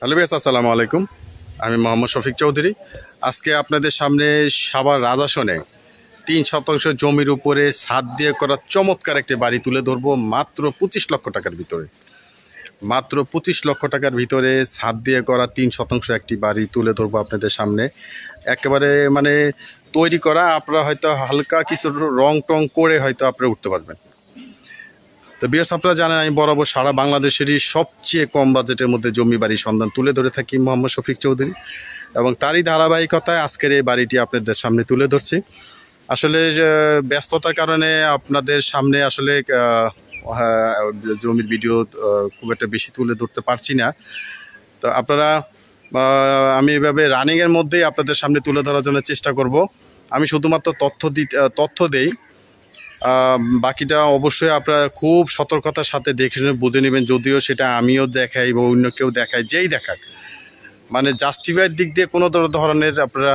Hello base, আসসালামু আলাইকুম। আমি মোহাম্মদ শফিক চৌধুরী। আজকে আপনাদের সামনে সাভার রাজাসনে 3 শতাংশ জমির উপরে ছাদ দিয়ে করা চমৎকার একটি বাড়ি তুলে ধরবো মাত্র 25 লক্ষ টাকার ভিতরে। মাত্র 25 লক্ষ টাকার ভিতরে ছাদ দিয়ে করা 3 শতাংশ একটি বাড়ি তুলে ধরবো আপনাদের সামনে। একেবারে মানে তৈরি করা, আপনারা হয়তো হালকা কিছু রং টং করে হয়তো আপনারা উঠতে পারবেন। তো বিয়ার্স, আপনারা জানেন আমি বরাবর সারা বাংলাদেশেরই সবচেয়ে কম বাজেটের মধ্যে জমি বাড়ির সন্ধান তুলে ধরে থাকি, মোহাম্মদ শফিক চৌধুরী। এবং তারই ধারাবাহিকতায় আজকের এই বাড়িটি আপনাদের সামনে তুলে ধরছি। আসলে ব্যস্ততার কারণে আপনাদের সামনে আসলে জমির ভিডিও খুব একটা বেশি তুলে ধরতে পারছি না। তো আপনারা আমি এভাবে রানিংয়ের মধ্যেই আপনাদের সামনে তুলে ধরার জন্য চেষ্টা করব। আমি শুধুমাত্র তথ্য দেই, বাকিটা অবশ্যই আপনারা খুব সতর্কতার সাথে দেখে শুনে বুঝে নেবেন। যদিও সেটা আমিও দেখাই বা অন্য কেউ দেখায়, যেই দেখাক, মানে জাস্টিফাইয়ের দিক দিয়ে কোনো ধরনের আপনারা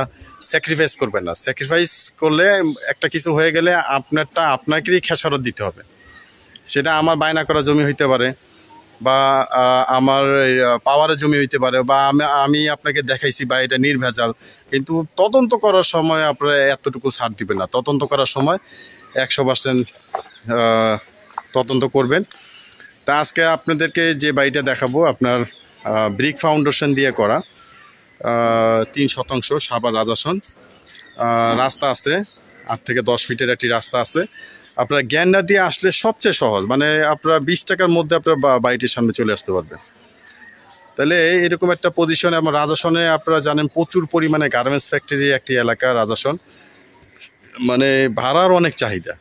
স্যাক্রিফাইস করবেন না। স্যাক্রিফাইস করলে একটা কিছু হয়ে গেলে আপনারটা আপনাকেই খেসারত দিতে হবে। সেটা আমার বায়না করা জমি হইতে পারে, বা আমার পাওয়ারের জমি হইতে পারে, বা আমি আপনাকে দেখাইছি বা এটা নির্ভেজাল, কিন্তু তদন্ত করার সময় আপনারা এতটুকু ছাড় দিবেন না। তদন্ত করার সময় 100% তদন্ত করবেন। তা আজকে আপনাদেরকে যে বাড়িটা দেখাবো আপনার ব্রিক ফাউন্ডেশন দিয়ে করা 3 শতাংশ সাভার রাজাসন। রাস্তা আছে, 8 থেকে 10 ফিটের একটি রাস্তা আছে। আপনারা গ্যান্ডা দিয়ে আসলে সবচেয়ে সহজ, মানে আপনারা 20 টাকার মধ্যে আপনার বাড়িটির সামনে চলে আসতে পারবেন। তাহলে এরকম একটা পজিশনে আমার রাজাসনে আপনারা জানেন প্রচুর পরিমাণে গার্মেন্টস ফ্যাক্টরির একটি এলাকা রাজাসন, মানে ভাড়ার অনেক চাহিদা।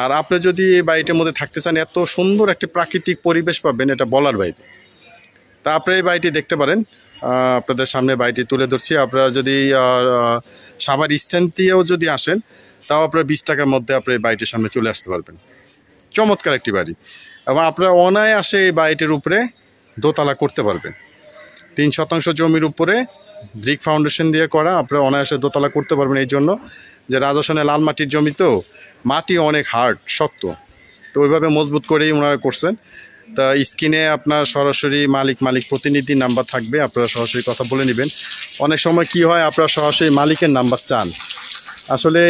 আর আপনি যদি এই বাড়িটার মধ্যে থাকতে চান, এত সুন্দর একটি প্রাকৃতিক পরিবেশ পাবেন, এটা বলার বাইরে। তা আপনারা এই বাড়িটি দেখতে পারেন। আপনাদের সামনে বাড়িটি তুলে ধরছি। আপনারা যদি সাভার স্ট্যান্ড দিয়েও যদি আসেন, তাও আপনারা 20 টাকার মধ্যে আপনার এই বাড়িটির সামনে চলে আসতে পারবেন। চমৎকার একটি বাড়ি, এবং আপনারা অনায়াসে এই বাড়িটির উপরে দোতলা করতে পারবেন। 3 শতাংশ জমির উপরে ব্রিক ফাউন্ডেশন দিয়ে করা, আপনারা অনায়াসে দোতলা করতে পারবেন। এই জন্য যে রাজাসনে লাল মাটির জমি, তো মাটি অনেক হার্ড, শক্ত, তো ওইভাবে মজবুত করেই ওনারা করছেন। তা স্ক্রিনে আপনার সরাসরি মালিক প্রতিনিধি নাম্বার থাকবে, আপনারা সরাসরি কথা বলে নেবেন। অনেক সময় কি হয়, আপনারা সরাসরি মালিকের নাম্বার চান, আসলে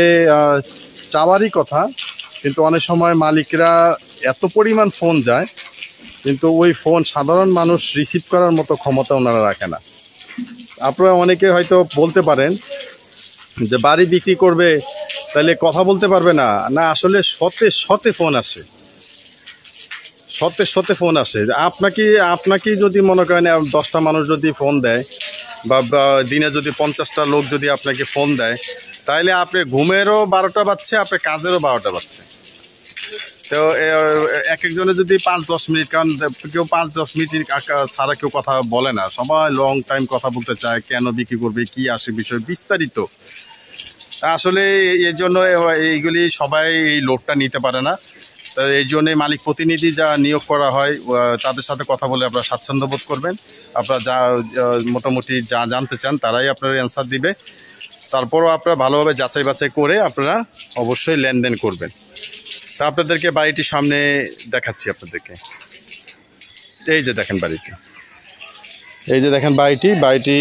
চাওয়ারই কথা, কিন্তু অনেক সময় মালিকরা এত পরিমাণ ফোন যায়, কিন্তু ওই ফোন সাধারণ মানুষ রিসিভ করার মতো ক্ষমতা ওনারা রাখে না। আপনারা অনেকে হয়তো বলতে পারেন যে বাড়ি বিক্রি করবে, তাহলে কথা বলতে পারবে না। না, আসলে শতে ফোন আসে, শতে ফোন আসে। আপনাকে যদি মনে করেন 10টা মানুষ যদি ফোন দেয়, বা দিনে যদি 50টা লোক যদি আপনাকে ফোন দেয়, তাহলে আপনি ঘুমেরও 12টা বাজছে, আপনার কাজেরও 12টা বাজছে। তো এক একজনের যদি 5-10 মিনিট, কারণ কেউ 5-10 মিনিট ছাড়া কেউ কথা বলে না, সবাই লং টাইম কথা বলতে চায়, কেন বিক্রি করবে, কি আসে বিষয় বিস্তারিত। আসলে এই জন্য এইগুলি সবাই এই লোডটা নিতে পারে না। তো এই জন্যে মালিক প্রতিনিধি যা নিয়োগ করা হয়, তাদের সাথে কথা বলে আপনারা স্বাচ্ছন্দ্য বোধ করবেন। আপনারা যা মোটামুটি যা জানতে চান তারাই আপনার অ্যান্সার দিবে। তারপরও আপনারা ভালোভাবে যাচাই বাছাই করে আপনারা অবশ্যই লেনদেন করবেন। তা আপনাদেরকে বাড়িটির সামনে দেখাচ্ছি আপনাদেরকে। এই যে দেখেন বাড়িটি, এই যে দেখেন বাড়িটি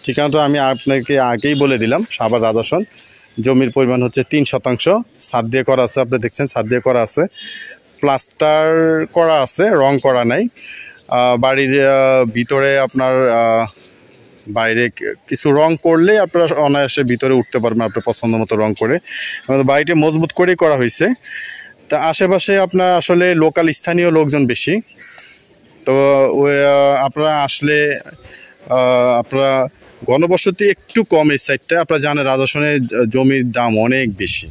ঠিকানাটা আমি আপনাকে আগেই বলে দিলাম। সাভার রাজাসন, জমির পরিমাণ হচ্ছে 3 শতাংশ। ছাদ দিয়ে করা আছে, আপনি দেখছেন ছাদ দিয়ে করা আছে, প্লাস্টার করা আছে, রং করা নাই। বাড়ির ভিতরে আপনার বাইরে কিছু রং করলে আপনারা অনায়াসে ভিতরে উঠতে পারবেন আপনার পছন্দ মতো রং করে। বাড়িটি মজবুত করেই করা হয়েছে। তা আশেপাশে আপনার আসলে লোকাল স্থানীয় লোকজন বেশি, তো আপনারা আসলে আপনারা গণবসতি একটু কম এই সাইডটা। আপনারা জানেন রাজাসনের জমির দাম অনেক বেশি।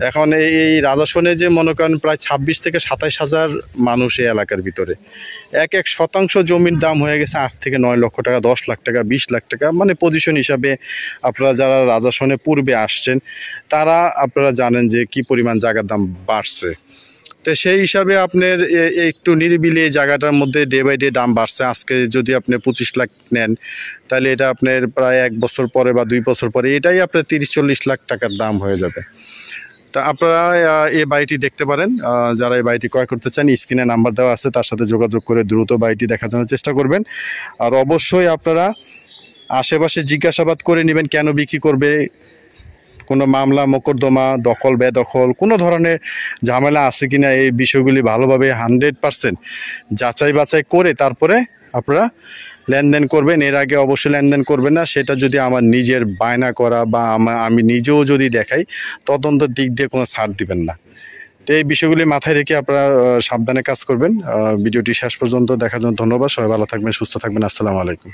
এখন এই রাজাসনে যে মনে করেন প্রায় 26 থেকে 27 হাজার মানুষ এই এলাকার ভিতরে, এক শতাংশ জমির দাম হয়ে গেছে 8 থেকে 9 লক্ষ টাকা, 10 লাখ টাকা, 20 লাখ টাকা, মানে পজিশন হিসাবে। আপনারা যারা রাজাসনে পূর্বে আসছেন তারা আপনারা জানেন যে কি পরিমাণ জায়গার দাম বাড়ছে। তো সেই হিসাবে আপনার একটু নিরিবিলি এই জায়গাটার মধ্যে ডে বাই ডে দাম বাড়ছে। আজকে যদি আপনি 25 লাখ নেন, তাহলে এটা আপনার প্রায় 1 বছর পরে বা 2 বছর পরে এটাই আপনার 30-40 লাখ টাকার দাম হয়ে যাবে। তা তা আপনারা এই বাড়িটি দেখতে পারেন। যারা এই বাড়িটি ক্রয় করতে চান স্ক্রিনে নাম্বার দেওয়া আছে, তার সাথে যোগাযোগ করে দ্রুত বাড়িটি দেখার জন্য চেষ্টা করবেন। আর অবশ্যই আপনারা আশেপাশে জিজ্ঞাসাবাদ করে নেবেন কেন বিক্রি করবে, কোনো মামলা মোকদ্দমা দখল বেদখল কোনো ধরনের ঝামেলা আছে কিনা এই বিষয়গুলি ভালোভাবে 100% যাচাই বাছাই করে তারপরে আপনারা লেনদেন করবেন। এর আগে অবশ্যই লেনদেন করবেন না। সেটা যদি আমার নিজের বায়না করা বা আমি নিজেও যদি দেখাই, তদন্তের দিক দিয়ে কোনো ছাড় দিবেন না। তো এই বিষয়গুলি মাথায় রেখে আপনারা সাবধানে কাজ করবেন। ভিডিওটি শেষ পর্যন্ত দেখার জন্য ধন্যবাদ। সবাই ভালো থাকবেন, সুস্থ থাকবেন। আসসালামু আলাইকুম।